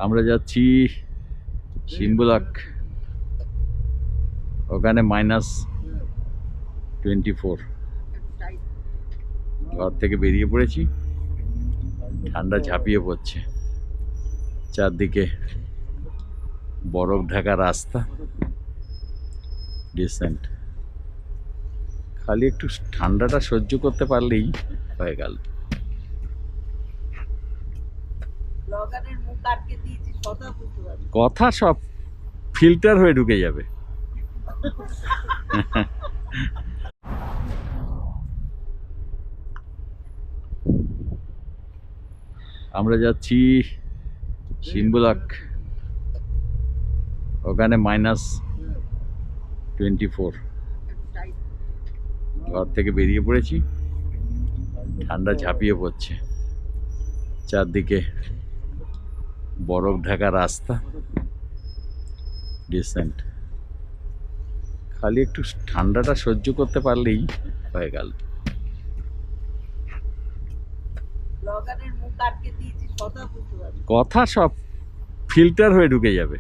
আমরা যাচ্ছি সিম্বুলাক, ওখানে -24। ঘর থেকে বেরিয়ে পড়েছি, ঠান্ডা ঝাঁপিয়ে পড়ছে, চারদিকে বরফ ঢাকা রাস্তা, ডিসেন্ট। খালি একটু ঠান্ডাটা সহ্য করতে পারলেই হয়ে গেল। কথা সব ফিল্টার হয়ে ঢুকে যাবে। আমরা যাচ্ছি সিম্বুলাক, ওখানে -24। ঘর থেকে বেরিয়ে পড়েছি, ঠান্ডা ঝাঁপিয়ে পড়ছে, চারদিকে বরফ ঢাকা রাস্তা, ডিসেন্ট। খালি একটু ঠান্ডাটা সহ্য করতে পারলেই হয়ে গেল। কথা সব ফিল্টার হয়ে ঢুকে যাবে।